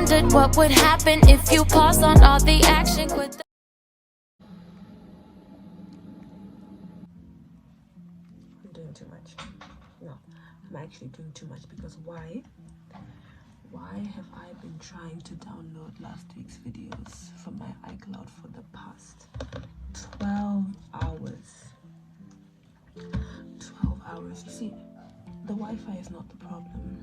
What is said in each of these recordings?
wondered what would happen if you paused on all the action. I'm doing too much. No, I'm actually doing too much because why? Why have I been trying to download last week's videos from my iCloud for the past 12 hours? 12 hours. You see, the Wi-Fi is not the problem.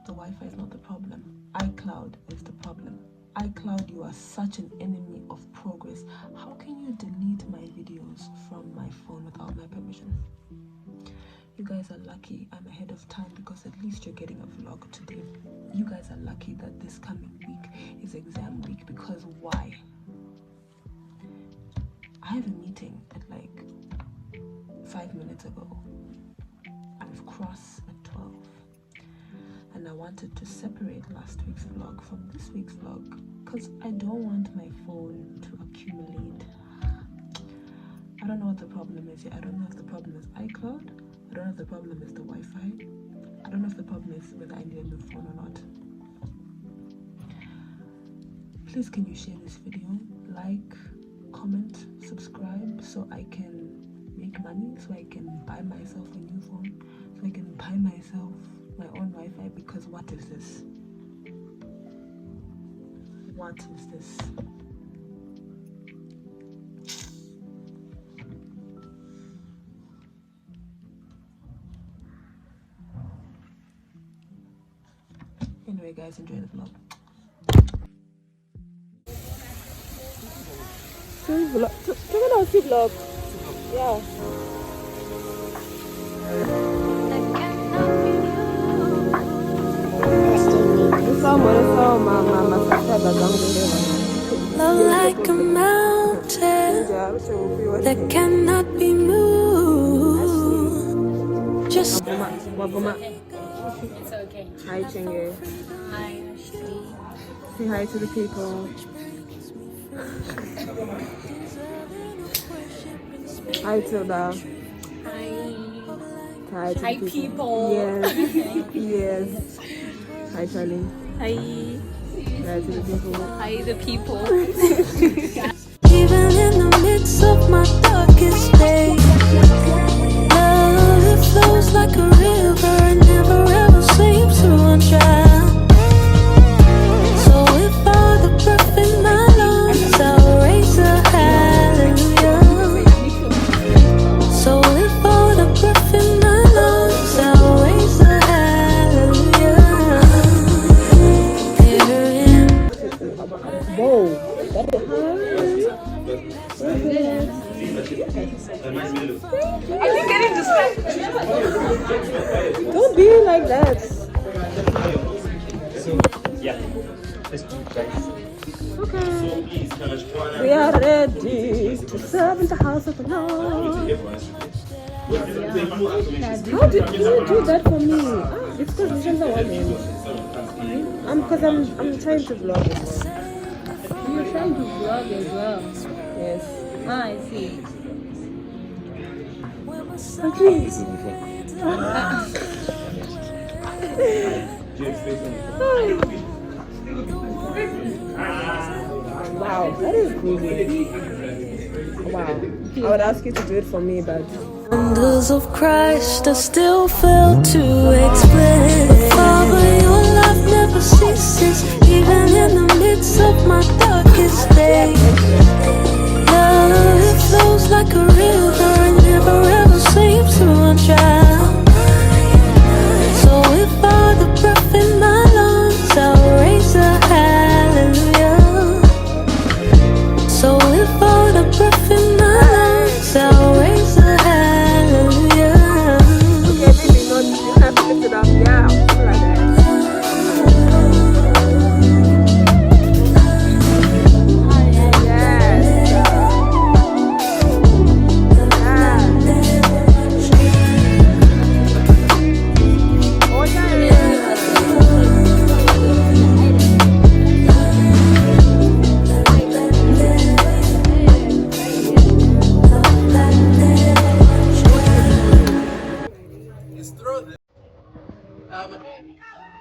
The Wi-Fi is not the problem. iCloud is the problem. iCloud, you are such an enemy of progress. How can you delete my videos from my phone without my permission? You guys are lucky I'm ahead of time because at least you're getting a vlog today. You guys are lucky that this coming week is exam week because why? I have a meeting at like 5 minutes ago. I've crossed at 12. And I wanted to separate last week's vlog from this week's vlog because I don't want my phone to accumulate. I don't know what the problem is yet. I don't know if the problem is iCloud. I don't know if the problem is the Wi-Fi. I don't know if the problem is whether I need a new phone or not. Please can you share this video? Like, comment, subscribe so I can make money, so I can buy myself a new phone, so I can buy myself my own Wi-Fi because what is this? What is this? Anyway guys, enjoy the vlog. Vlog. Yeah. Love like a mountain that cannot be moved. Just It's okay. Hi Chingy. Hi, Ashley. Say hi to the people. Hi Tilda. Hi. Hi to Hi, the people. Yes. Yes. Hi Charlie. Hi. Hi to the people. Hi, the people. even in the midst of my darkest days, love it flows like a river and never ever seems to run dry. So if all the breath in my lungs, I'll raise a hallelujah. So if all the breath in my lungs, I'll raise a hallelujah. Whoa. Don't be like that. So, yeah, let's do it, guys. Okay. So, please, We are ready to serve in the house of the Lord. How did you do that for me? Ah, it's because this is the one. Because I'm trying to vlog as well. You're trying to vlog as well. Yes. Ah, I see. Okay. Wow, that is good. Wow. I would ask you to do it for me, but Wonders of Christ I still fail to explain. But Father, your love never ceases, even in the midst of my darkest days. Love, it flows like a river and never ever seems to run dry. So if all the breath in my lungs, I'll raise a hallelujah. So if all the breath in my lungs, I'll raise a hallelujah. okay, maybe not. You have to lift it up. Yeah, something like that.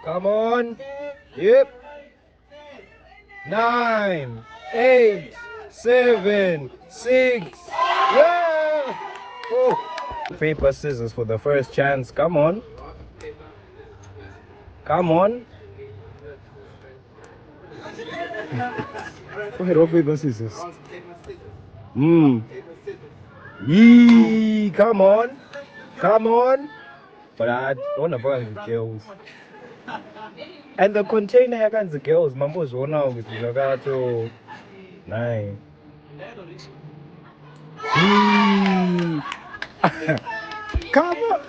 Come on. Yep. 9, 8, 7, 6. Yeah! Oh. Paper, scissors for the first chance. Come on. Come on. Wait, rock, paper, scissors. Yee, come on. Come on. But I want to buy the girls. And the container here can the girls. Mambo's one out with the 9. Yee. Come on.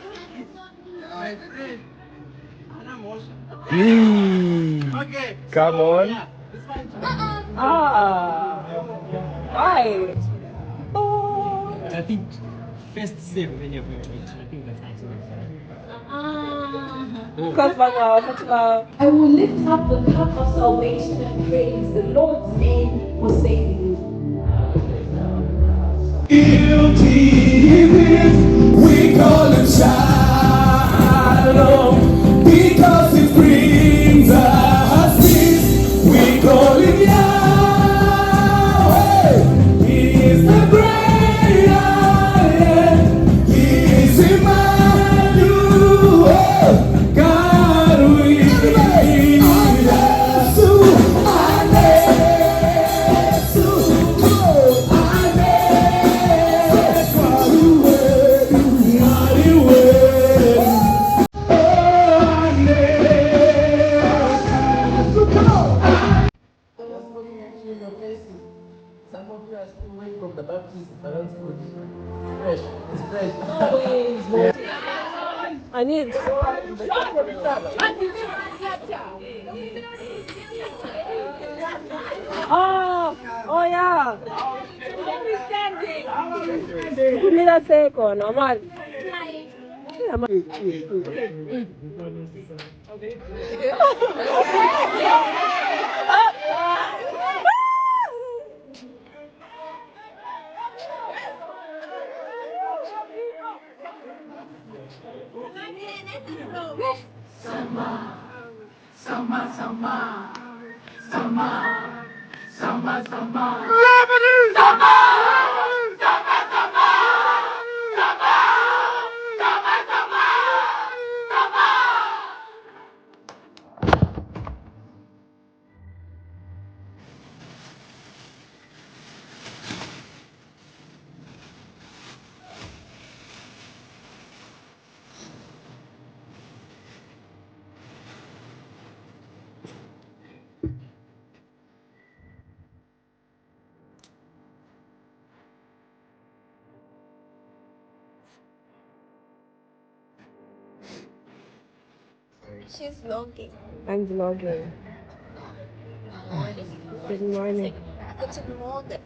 Okay. Come on. Why? I think first save when you're going to I think that's Because I will lift up the cup of salvation and praise the Lord's name for saving me. Guilty we call him Shalom, because it brings us peace. We call him Yahweh. He is the great I am. He is Emmanuel. God with Some of you are still away from the baptism, but that's good. Fresh. It's fresh. I need. Oh yeah. Give me that second, normal. She's vlogging. I'm vlogging. Good morning. Good morning.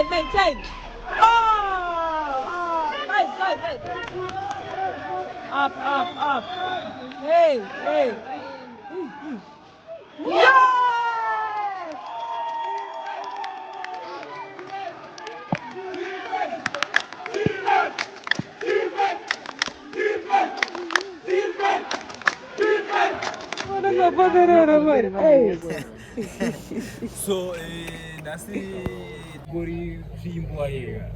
Maintain. Up. Hey. So, that's the Gori Fimbo here.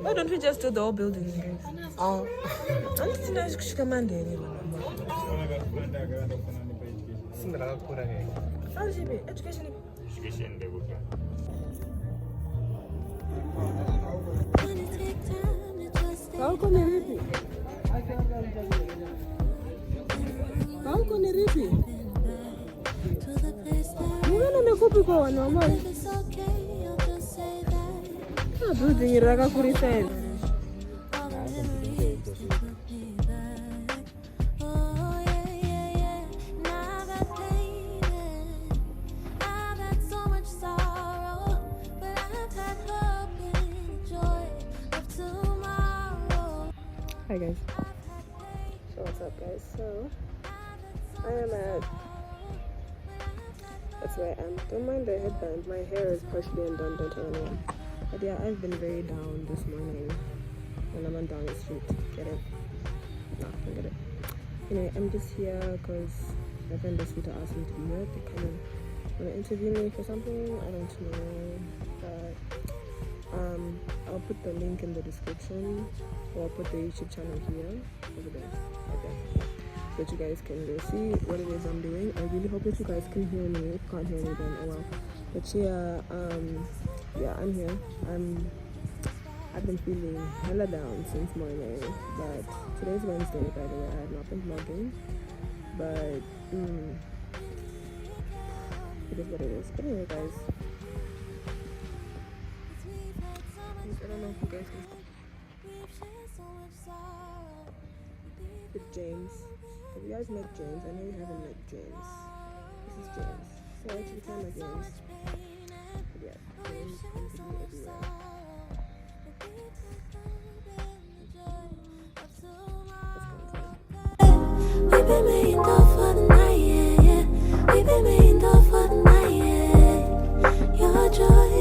Why don't we just do the whole building again? Education. Gonna take time. Hauko ni ripi? Hauko ni ripi? Mbona nikupi kwa wanaume? Dude, niraka kurisel. Hi guys. So what's up guys? So I am at, that's where I am. Don't mind the headband. My hair is partially undone, don't tell anyone. But yeah, I've been very down this morning when I went down the street. Get it? No, don't get it. Anyway, I'm just here because my friend Desvita asked me to be here. They kind of want to interview me for something. I don't know. But I'll put the link in the description, or I'll put the YouTube channel here, over there, okay, so that you guys can go see what it is I'm doing. I really hope that you guys can hear me. If you can't hear me, then oh well. But yeah, I'm here. I've been feeling hella down since morning, but today's Wednesday, by the way. I have not been vlogging, but it is what it is. But anyway, guys. I don't know if you guys can. With James. Have you guys met James? I know you haven't met James. This is James. So I actually kind of James. But yeah, James comes to me everywhere. We've been making love for the night, yeah, yeah. We've been making love for the night, yeah. Your joy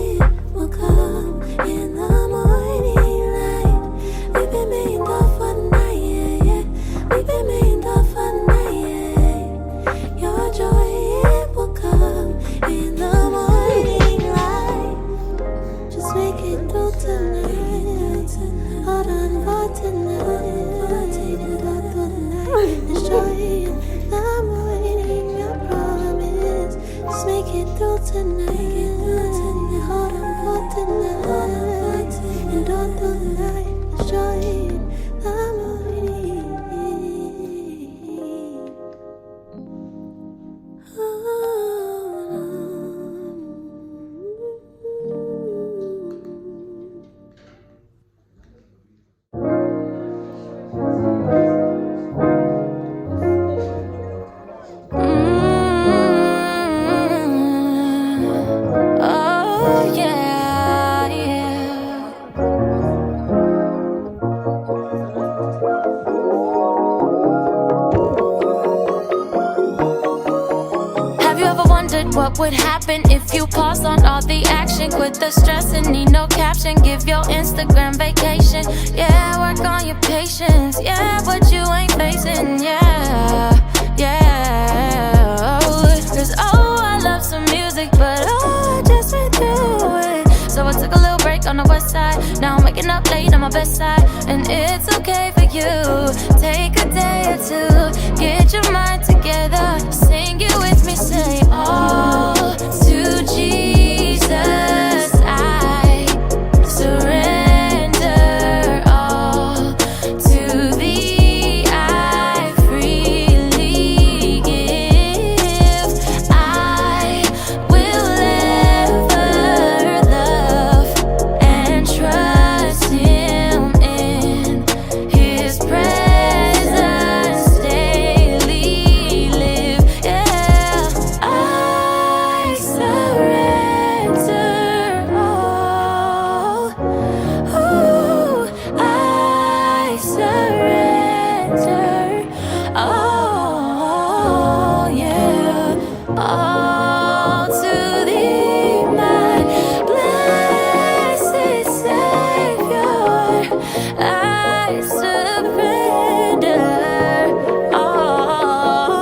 will come in the morning light. We've been making love for the night, yeah, yeah. We've been making love for the night, yeah. Your joy will come in the morning light. Just make it through tonight. Hold on for tonight. Take it all through the night. There's joy in the morning, I promise. Just make it through tonight. Hold on for tonight. And all through the night. There's joy in the morning. Oh yeah, yeah. Have you ever wondered what would happen if you paused on all the action? Quit the stress and need no caption. Give your Instagram vacation. Yeah, work on your patience. Yeah, what you ain't facing. Yeah, yeah. Cause oh, I love some music, but oh, I just went through it. So I took a little break on the west side. Now I'm waking up late on my best side. And it's okay for you. Take a day or two. Get your mind together. Sing it with me. Say all to Jesus I surrender. All to thee I freely give. I will ever love and trust him in his presence daily live. Yeah, I surrender all. Ooh, I surrender all. Yeah, all to thee, my blessed Savior. I surrender all.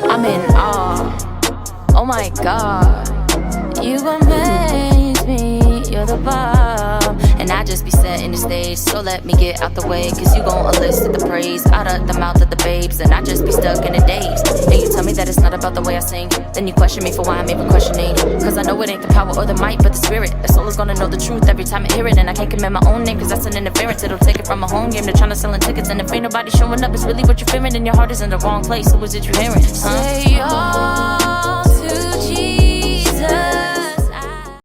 I'm in awe. Oh my God, you amaze me. You're the bomb, and And I just be setting the stage, so let me get out the way. Cause you gon' elicit the praise out of the mouth of the babes. And I just be stuck in the days. And you tell me that it's not about the way I sing. Then you question me for why I'm even questioning. Cause I know it ain't the power or the might, but the spirit. The soul is gonna know the truth every time I hear it. And I can't commit my own name, cause that's an interference. It'll take it from a home game to trying to selling tickets. And if ain't nobody showing up, it's really what you're fearing. And your heart is in the wrong place, who is it you hearing? Say, oh,